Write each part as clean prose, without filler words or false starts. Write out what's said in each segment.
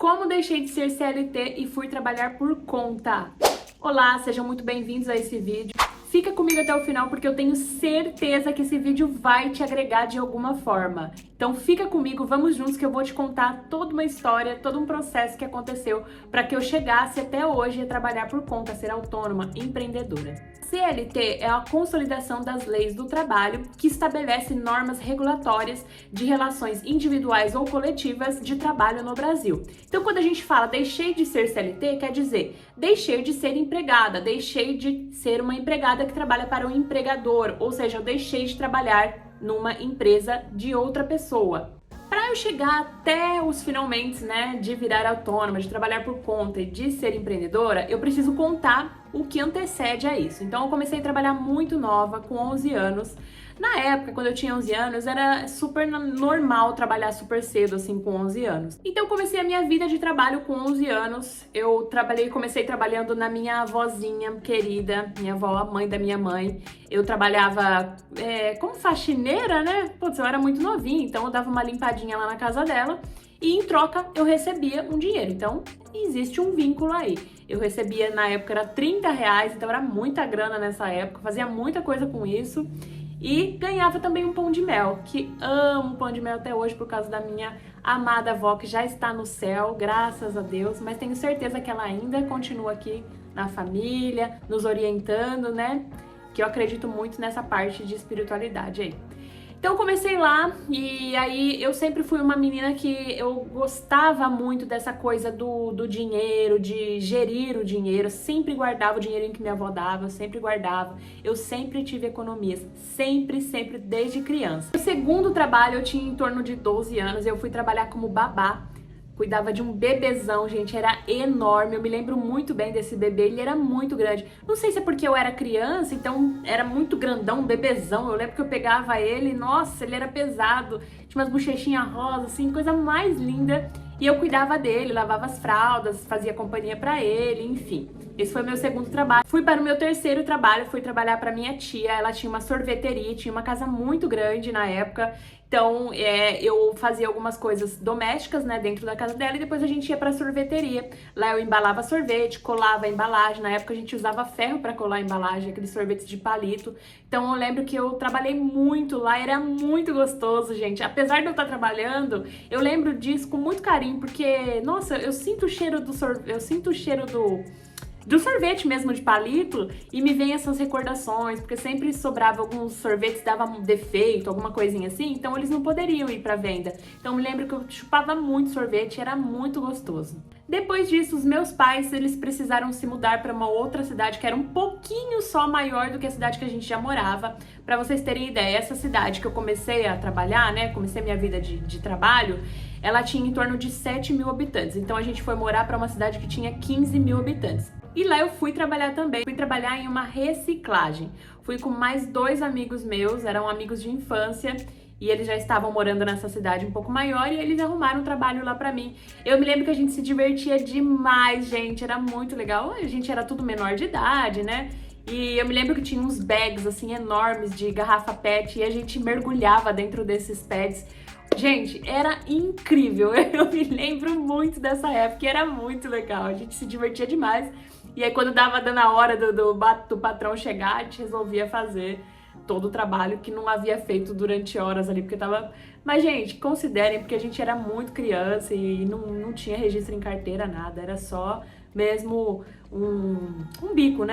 Como deixei de ser CLT e fui trabalhar por conta? Olá, sejam muito bem-vindos a esse vídeo. Fica comigo até o final porque eu tenho certeza que esse vídeo vai te agregar de alguma forma. Então fica comigo, vamos juntos que eu vou te contar toda uma história, todo um processo que aconteceu para que eu chegasse até hoje a trabalhar por conta, ser autônoma, empreendedora. CLT é a consolidação das leis do trabalho que estabelece normas regulatórias de relações individuais ou coletivas de trabalho no Brasil. Então, quando a gente fala deixei de ser CLT, quer dizer deixei de ser empregada, deixei de ser uma empregada que trabalha para um empregador, ou seja, eu deixei de trabalhar numa empresa de outra pessoa. Para eu chegar até os finalmente, de virar autônoma, de trabalhar por conta e de ser empreendedora, eu preciso contar o que antecede a isso. Então eu comecei a trabalhar muito nova, com 11 anos. Na época, quando eu tinha 11 anos, era super normal trabalhar super cedo, assim, com 11 anos. Então eu comecei a minha vida de trabalho com 11 anos. Eu comecei trabalhando na minha avózinha querida, minha avó, a mãe da minha mãe. Eu trabalhava como faxineira, né? Putz, eu era muito novinha, então eu dava uma limpadinha lá na casa dela. E em troca eu recebia um dinheiro, então existe um vínculo aí. Eu recebia, na época era R$30, então era muita grana nessa época, fazia muita coisa com isso. E ganhava também um pão de mel, que amo pão de mel até hoje por causa da minha amada avó, que já está no céu, graças a Deus. Mas tenho certeza que ela ainda continua aqui na família, nos orientando, né? Que eu acredito muito nessa parte de espiritualidade aí. Então comecei lá e aí eu sempre fui uma menina que eu gostava muito dessa coisa do dinheiro, de gerir o dinheiro, sempre guardava o dinheirinho que minha avó dava, sempre guardava, eu sempre tive economias, sempre, desde criança. No segundo trabalho eu tinha em torno de 12 anos, eu fui trabalhar como babá. Cuidava de um bebezão, gente, era enorme, eu me lembro muito bem desse bebê, ele era muito grande. Não sei se é porque eu era criança, então era muito grandão, um bebezão. Eu lembro que eu pegava ele, nossa, ele era pesado, tinha umas bochechinhas rosas, assim, coisa mais linda. E eu cuidava dele, lavava as fraldas, fazia companhia pra ele, enfim. Esse foi meu segundo trabalho. Fui para o meu terceiro trabalho, fui trabalhar para minha tia. Ela tinha uma sorveteria, tinha uma casa muito grande na época. Então, eu fazia algumas coisas domésticas, dentro da casa dela e depois a gente ia pra sorveteria. Lá eu embalava sorvete, colava a embalagem. Na época a gente usava ferro para colar a embalagem, aqueles sorvetes de palito. Então eu lembro que eu trabalhei muito lá, era muito gostoso, gente. Apesar de eu estar trabalhando, eu lembro disso com muito carinho, porque, nossa, eu sinto o cheiro do sorvete, eu sinto o cheiro do sorvete mesmo de palito e me vem essas recordações, porque sempre sobrava alguns sorvetes, dava um defeito, alguma coisinha assim, então eles não poderiam ir para venda. Então eu me lembro que eu chupava muito sorvete, era muito gostoso. Depois disso, os meus pais, eles precisaram se mudar para uma outra cidade que era um pouquinho só maior do que a cidade que a gente já morava. Para vocês terem ideia, essa cidade que eu comecei a trabalhar, comecei minha vida de trabalho, ela tinha em torno de 7 mil habitantes. Então a gente foi morar para uma cidade que tinha 15 mil habitantes. E lá eu fui trabalhar também, fui trabalhar em uma reciclagem. Fui com mais 2 amigos meus, eram amigos de infância, e eles já estavam morando nessa cidade um pouco maior e eles arrumaram um trabalho lá pra mim. Eu me lembro que a gente se divertia demais, gente, era muito legal. A gente era tudo menor de idade, E eu me lembro que tinha uns bags, assim, enormes de garrafa PET e a gente mergulhava dentro desses pads. Gente, era incrível, eu me lembro muito dessa época, era muito legal, a gente se divertia demais. E aí quando dando a hora do patrão chegar, a gente resolvia fazer todo o trabalho que não havia feito durante horas ali, porque tava... Mas, gente, considerem, porque a gente era muito criança e não tinha registro em carteira, nada, era só mesmo um bico,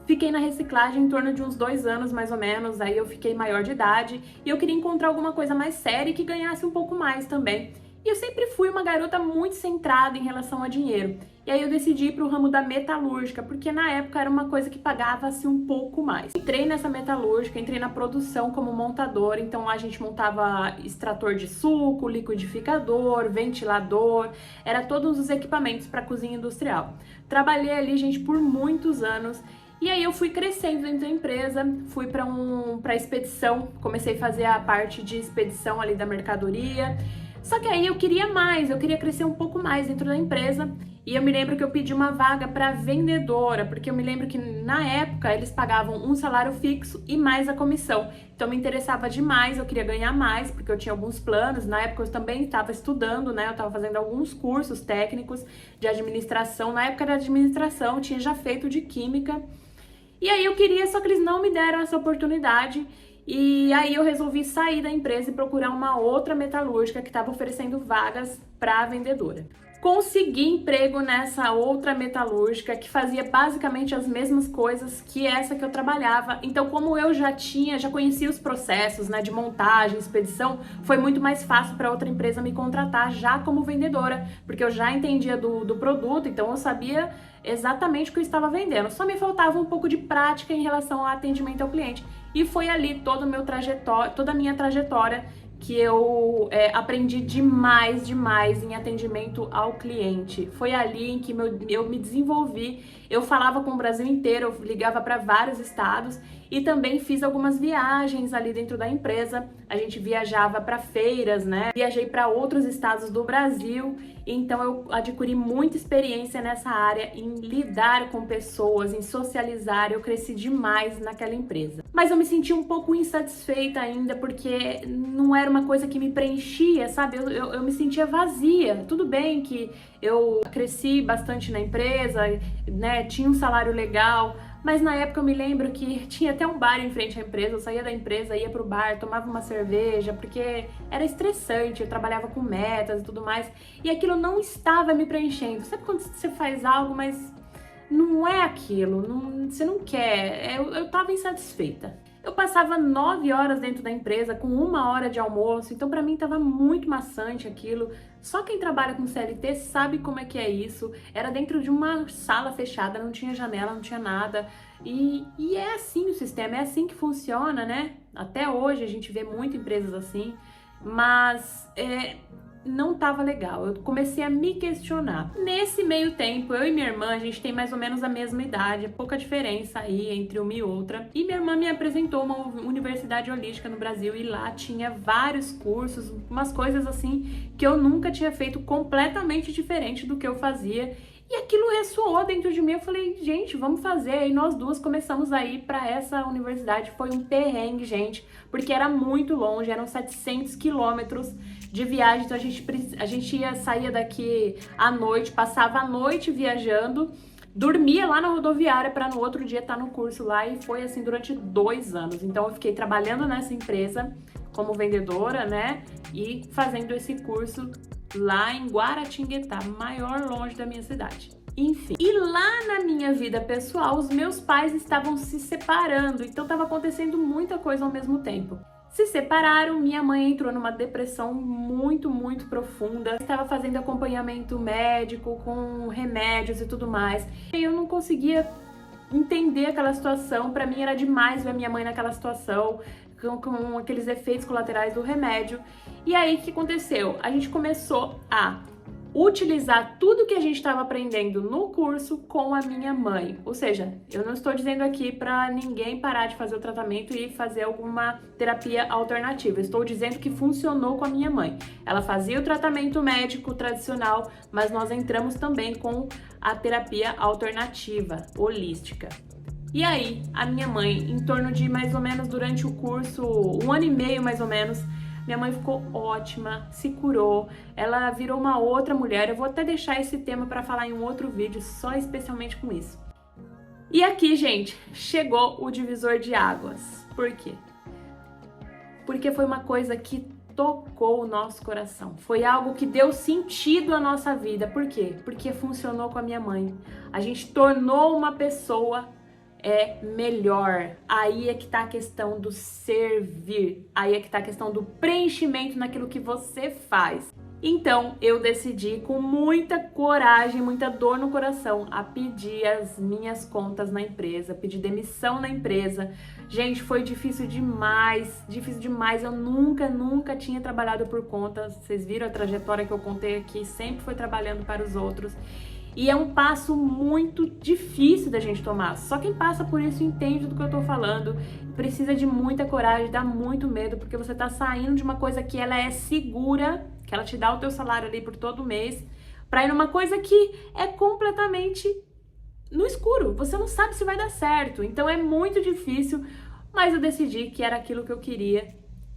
Fiquei na reciclagem em torno de uns 2 anos, mais ou menos, aí eu fiquei maior de idade e eu queria encontrar alguma coisa mais séria e que ganhasse um pouco mais também. E eu sempre fui uma garota muito centrada em relação a dinheiro. E aí eu decidi ir para o ramo da metalúrgica, porque na época era uma coisa que pagava-se um pouco mais. Entrei nessa metalúrgica, entrei na produção como montadora, então lá a gente montava extrator de suco, liquidificador, ventilador, era todos os equipamentos para cozinha industrial. Trabalhei ali, gente, por muitos anos. E aí eu fui crescendo dentro da empresa, fui para expedição, comecei a fazer a parte de expedição ali da mercadoria. Só que aí eu queria mais, eu queria crescer um pouco mais dentro da empresa. E eu me lembro que eu pedi uma vaga para vendedora, porque eu me lembro que na época eles pagavam um salário fixo e mais a comissão. Então me interessava demais, eu queria ganhar mais, porque eu tinha alguns planos. Na época eu também estava estudando, né? Eu estava fazendo alguns cursos técnicos de administração. Na época era administração, eu tinha já feito de química. E aí eu queria, só que eles não me deram essa oportunidade. E aí eu resolvi sair da empresa e procurar uma outra metalúrgica que estava oferecendo vagas para vendedora. Consegui emprego nessa outra metalúrgica que fazia basicamente as mesmas coisas que essa que eu trabalhava. Então, como eu já conhecia os processos, né, de montagem, expedição, foi muito mais fácil para outra empresa me contratar já como vendedora, porque eu já entendia do produto, então eu sabia exatamente o que eu estava vendendo. Só me faltava um pouco de prática em relação ao atendimento ao cliente. E foi ali toda a minha trajetória que eu aprendi demais em atendimento ao cliente. Foi ali em que eu me desenvolvi. Eu falava com o Brasil inteiro, eu ligava para vários estados e também fiz algumas viagens ali dentro da empresa. A gente viajava para feiras, né? Viajei para outros estados do Brasil. Então eu adquiri muita experiência nessa área em lidar com pessoas, em socializar. Eu cresci demais naquela empresa. Mas eu me senti um pouco insatisfeita ainda, porque não era uma coisa que me preenchia, sabe? Eu me sentia vazia. Tudo bem que eu cresci bastante na empresa, né? Tinha um salário legal, mas na época eu me lembro que tinha até um bar em frente à empresa. Eu saía da empresa, ia pro bar, tomava uma cerveja, porque era estressante, eu trabalhava com metas e tudo mais, e aquilo não estava me preenchendo. Sabe quando você faz algo, mas não é aquilo, você não quer? Eu tava insatisfeita. Eu passava 9 horas dentro da empresa com 1 hora de almoço, então pra mim tava muito maçante aquilo. Só quem trabalha com CLT sabe como é que é isso. Era dentro de uma sala fechada, não tinha janela, não tinha nada. E é assim o sistema, é assim que funciona, né? Até hoje a gente vê muitas empresas assim, mas não estava legal. Eu comecei a me questionar. Nesse meio tempo, eu e minha irmã, a gente tem mais ou menos a mesma idade, pouca diferença aí entre uma e outra. E minha irmã me apresentou uma universidade holística no Brasil e lá tinha vários cursos, umas coisas assim que eu nunca tinha feito, completamente diferente do que eu fazia. E aquilo ressoou dentro de mim, eu falei, gente, vamos fazer. E nós duas começamos a ir para essa universidade. Foi um perrengue, gente, porque era muito longe, eram 700 quilômetros de viagem. Então a gente saía daqui à noite, passava a noite viajando, dormia lá na rodoviária para no outro dia estar no curso lá. E foi assim durante 2 anos. Então eu fiquei trabalhando nessa empresa como vendedora, né, e fazendo esse curso lá em Guaratinguetá, maior longe da minha cidade. Enfim, e lá na minha vida pessoal, os meus pais estavam se separando, então estava acontecendo muita coisa ao mesmo tempo. Se separaram, minha mãe entrou numa depressão muito, muito profunda. Estava fazendo acompanhamento médico com remédios e tudo mais. E eu não conseguia entender aquela situação. Para mim era demais ver minha mãe naquela situação, com aqueles efeitos colaterais do remédio. E aí, o que aconteceu? A gente começou a utilizar tudo que a gente estava aprendendo no curso com a minha mãe. Ou seja, eu não estou dizendo aqui para ninguém parar de fazer o tratamento e fazer alguma terapia alternativa. Eu estou dizendo que funcionou com a minha mãe. Ela fazia o tratamento médico tradicional, mas nós entramos também com a terapia alternativa, holística. E aí, a minha mãe, em torno de mais ou menos durante o curso, 1 ano e meio mais ou menos, minha mãe ficou ótima, se curou, ela virou uma outra mulher. Eu vou até deixar esse tema para falar em um outro vídeo, só especialmente com isso. E aqui, gente, chegou o divisor de águas. Por quê? Porque foi uma coisa que tocou o nosso coração. Foi algo que deu sentido à nossa vida. Por quê? Porque funcionou com a minha mãe. A gente tornou uma pessoa melhor. Aí é que tá a questão do servir. Aí é que tá a questão do preenchimento naquilo que você faz. Então, eu decidi com muita coragem, muita dor no coração, a pedir as minhas contas na empresa, pedir demissão na empresa. Gente, foi difícil demais, eu nunca tinha trabalhado por conta. Vocês viram a trajetória que eu contei aqui, sempre foi trabalhando para os outros. E é um passo muito difícil da gente tomar. Só quem passa por isso entende do que eu tô falando. Precisa de muita coragem, dá muito medo, porque você tá saindo de uma coisa que ela é segura, que ela te dá o teu salário ali por todo mês pra ir numa coisa que é completamente no escuro. Você não sabe se vai dar certo. Então é muito difícil, mas eu decidi que era aquilo que eu queria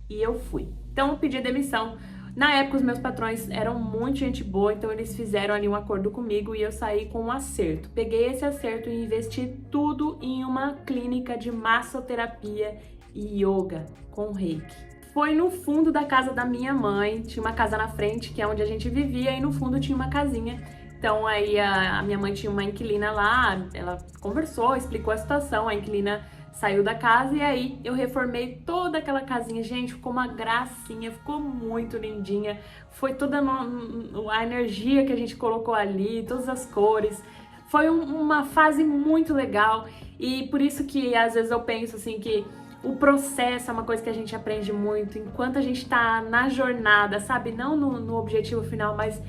e eu fui. Então eu pedi demissão. Na época os meus patrões eram muito gente boa, então eles fizeram ali um acordo comigo e eu saí com um acerto. Peguei esse acerto e investi tudo em uma clínica de massoterapia e yoga com reiki. Foi no fundo da casa da minha mãe, tinha uma casa na frente, que é onde a gente vivia, e no fundo tinha uma casinha. Então aí a minha mãe tinha uma inquilina lá, ela conversou, explicou a situação, a inquilina saiu da casa e aí eu reformei toda aquela casinha. Gente, ficou uma gracinha, ficou muito lindinha. Foi toda a energia que a gente colocou ali, todas as cores. Foi uma fase muito legal e por isso que às vezes eu penso assim que o processo é uma coisa que a gente aprende muito enquanto a gente tá na jornada, sabe? Não no objetivo final, mas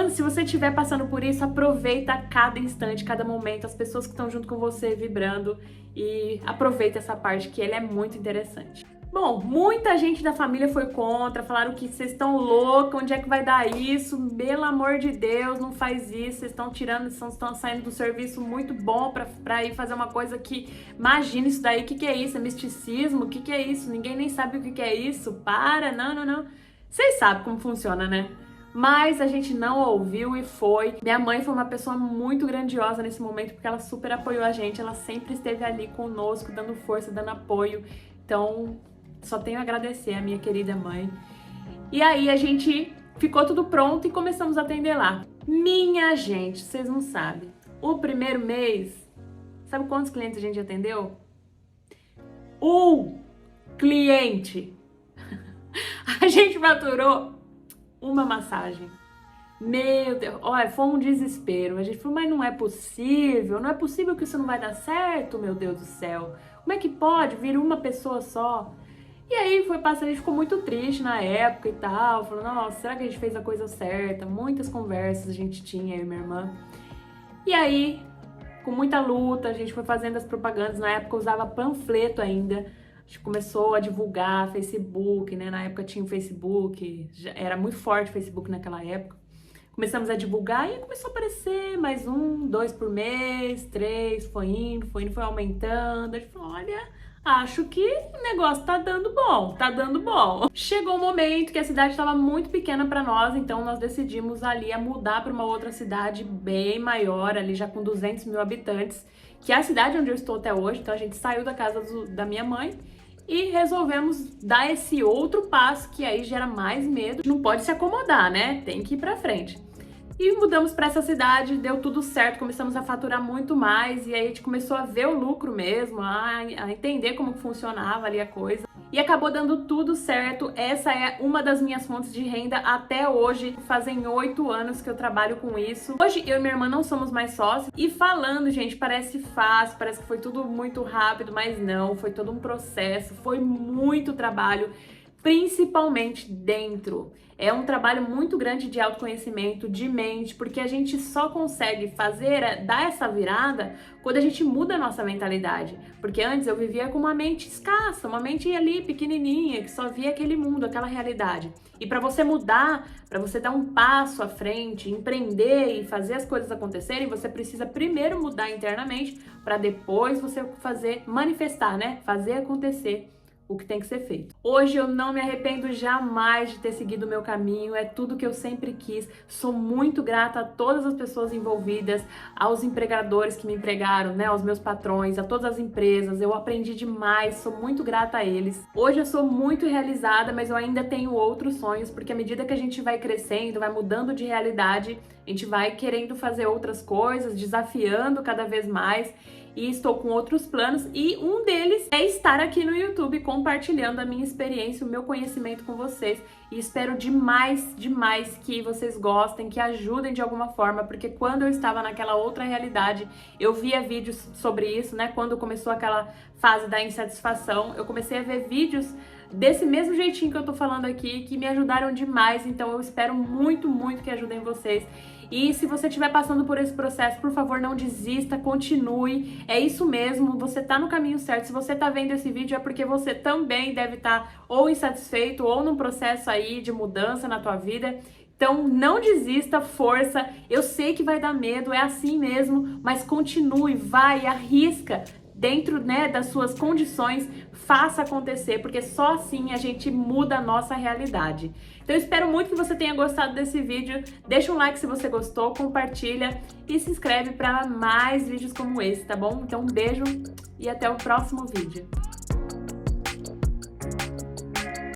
se você estiver passando por isso, aproveita cada instante, cada momento, as pessoas que estão junto com você vibrando e aproveita essa parte que ele é muito interessante. Bom, muita gente da família foi contra, falaram que vocês estão loucos, onde é que vai dar isso? Pelo amor de Deus, não faz isso, vocês estão tirando, estão saindo do serviço muito bom pra ir fazer uma coisa que, imagina isso daí, o que é isso? É misticismo? O que é isso? Ninguém nem sabe o que é isso, para, não. Vocês sabem como funciona, né? Mas a gente não ouviu e foi. Minha mãe foi uma pessoa muito grandiosa nesse momento, porque ela super apoiou a gente, ela sempre esteve ali conosco, dando força, dando apoio. Então, só tenho a agradecer a minha querida mãe. E aí a gente ficou tudo pronto e começamos a atender lá. Minha gente, vocês não sabem. O primeiro mês, sabe quantos clientes a gente atendeu? Um cliente. A gente faturou uma massagem. Meu Deus, olha, foi um desespero. A gente falou, mas não é possível que isso não vai dar certo, meu Deus do céu. Como é que pode vir uma pessoa só? E aí foi passando, a gente ficou muito triste na época e tal, falou, nossa, será que a gente fez a coisa certa? Muitas conversas a gente tinha, eu e minha irmã. E aí, com muita luta, a gente foi fazendo as propagandas, na época eu usava panfleto ainda, a gente começou a divulgar Facebook, né? Na época tinha o Facebook, era muito forte o Facebook naquela época. Começamos a divulgar e começou a aparecer mais 1, 2 por mês, 3, foi indo, foi aumentando. A gente falou, olha, acho que o negócio tá dando bom. Chegou um momento que a cidade estava muito pequena para nós, então nós decidimos ali a mudar para uma outra cidade bem maior, ali já com 200 mil habitantes, que é a cidade onde eu estou até hoje. Então a gente saiu da casa da minha mãe e resolvemos dar esse outro passo, que aí gera mais medo. Não pode se acomodar, né? Tem que ir pra frente. E mudamos para essa cidade, deu tudo certo, começamos a faturar muito mais, e aí a gente começou a ver o lucro mesmo, a entender como funcionava ali a coisa. E acabou dando tudo certo. Essa é uma das minhas fontes de renda até hoje. Fazem 8 anos que eu trabalho com isso. Hoje eu e minha irmã não somos mais sócios. E falando, gente, parece fácil, parece que foi tudo muito rápido, mas não, foi todo um processo, foi muito trabalho, principalmente dentro. É um trabalho muito grande de autoconhecimento, de mente, porque a gente só consegue dar essa virada quando a gente muda a nossa mentalidade. Porque antes eu vivia com uma mente escassa, uma mente ali pequenininha, que só via aquele mundo, aquela realidade. E para você mudar, para você dar um passo à frente, empreender e fazer as coisas acontecerem, você precisa primeiro mudar internamente para depois você manifestar, né? Fazer acontecer o que tem que ser feito. Hoje eu não me arrependo jamais de ter seguido o meu caminho, é tudo que eu sempre quis. Sou muito grata a todas as pessoas envolvidas, aos empregadores que me empregaram, né, aos meus patrões, a todas as empresas. Eu aprendi demais, sou muito grata a eles. Hoje eu sou muito realizada, mas eu ainda tenho outros sonhos, porque à medida que a gente vai crescendo, vai mudando de realidade, a gente vai querendo fazer outras coisas, desafiando cada vez mais. E estou com outros planos, e um deles é estar aqui no YouTube compartilhando a minha experiência, o meu conhecimento com vocês. E espero demais que vocês gostem, que ajudem de alguma forma, porque quando eu estava naquela outra realidade, eu via vídeos sobre isso, né? Quando começou aquela fase da insatisfação, eu comecei a ver vídeos desse mesmo jeitinho que eu tô falando aqui, que me ajudaram demais. Então eu espero muito que ajudem vocês. E se você estiver passando por esse processo, por favor, não desista, continue. É isso mesmo, você tá no caminho certo. Se você tá vendo esse vídeo é porque você também deve estar ou insatisfeito ou num processo aí de mudança na tua vida. Então não desista, força. Eu sei que vai dar medo, é assim mesmo, mas continue, vai, arrisca. Dentro, né, das suas condições, faça acontecer, porque só assim a gente muda a nossa realidade. Então eu espero muito que você tenha gostado desse vídeo. Deixa um like se você gostou, compartilha e se inscreve para mais vídeos como esse, tá bom? Então um beijo e até o próximo vídeo.